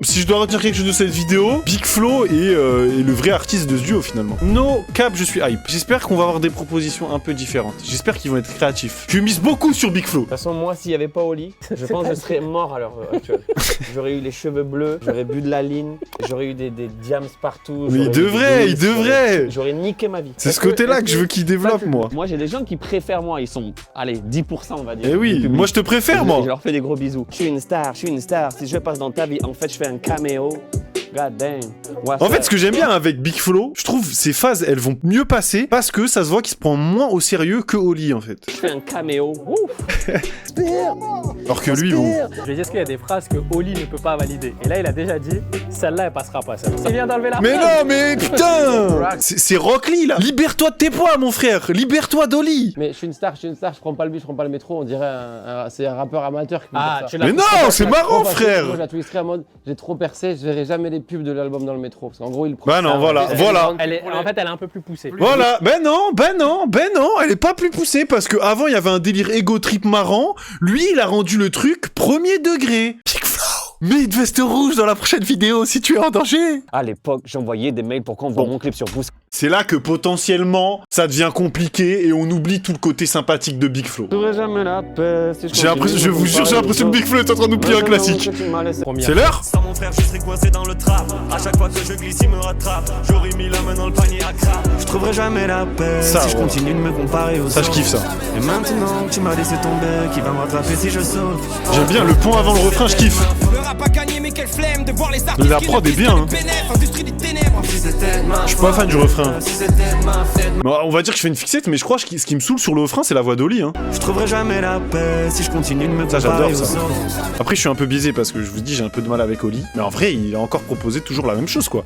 si je dois retenir quelque chose de cette vidéo, Big Flo est le vrai artiste de ce duo finalement. No cap, je suis hype. J'espère qu'on va avoir des propositions un peu différentes. J'espère qu'ils vont être créatifs. Je mise beaucoup sur Big Flo. De toute façon, moi, s'il n'y avait pas Oli, je pense que je serais mort à l'heure actuelle. J'aurais eu les cheveux bleus, j'aurais bu de la ligne, j'aurais eu des diams partout. Mais il devrait. J'aurais niqué ma vie. C'est ce côté-là que je veux qu'il développe, moi. Moi, j'ai des gens qui préfèrent moi. Ils sont, allez, 10% on va dire. Eh oui, moi je te préfère, moi. Je leur fais des gros bisous. Je suis une star. Si je passe dans ta vie, en fait, je fais un caméo. God damn. Ouais, en fait, ce que j'aime bien avec Big Flo, je trouve ces phases, elles vont mieux passer parce que ça se voit qu'il se prend moins au sérieux que Oli, en fait. Je fais un caméo. Alors que lui, bon. Je vais dire qu'il y a des phrases que Oli ne peut pas valider. Et là, il a déjà dit, celle-là, elle passera pas. Il vient d'enlever la Mais phrase. non, mais putain. C'est Rock Lee, là. Libère-toi de tes poids, mon frère. Libère-toi d'Oli. Mais je suis une star, je prends pas le bus, je prends pas le métro. On dirait c'est un rappeur amateur qui me dit ça. Tu l'as Mais non, c'est marrant, frère. Moi, je la twisterais en mode, j'ai trop percé, je verrai jamais les pubs de l'album dans le métro. Parce qu'en gros, il prend. Bah non, ça, voilà. En fait, elle est un peu plus poussée. Voilà, ben non, elle est pas plus poussée parce que avant il y avait un délire ego trip marrant, lui il a rendu le truc premier degré. Big Flo, mets une veste rouge dans la prochaine vidéo si tu es en danger. À l'époque, j'envoyais des mails pour qu'on voit mon clip sur Boost. C'est là que potentiellement ça devient compliqué et on oublie tout le côté sympathique de Big Flo. Je jamais la paix. Si J'ai l'impression, je vous jure, j'ai l'impression que Big Flo est en train de nous plier un classique. C'est l'heure? Sans mon frère, je serais coincé dans le trap. À chaque fois que je glisse, il me rattrape. J'aurais mis la main dans le panier à crabe. Je trouverai jamais la paix Ça, si je ouais. continue de me comparer aux Ça, je autres. kiffe ça. Et maintenant que tu m'as laissé tomber, qui va me rattraper si je saute? J'aime bien le pont avant le refrain, je kiffe. Le rap a gagné, mais quelle flemme de voir les artistes. La prod est bien, hein. Industrie des ténèbres. Je suis pas fan du refrain. Bon, on va dire que je fais une fixette, mais je crois que ce qui me saoule sur le refrain, c'est la voix d'Oli. Hein. Je trouverai jamais la paix si je continue de me Ça, comparer j'adore aux ça. autres. Après, je suis un peu biaisé parce que je vous dis, j'ai un peu de mal avec Oli. Mais en vrai, il a encore proposé toujours la même chose, quoi.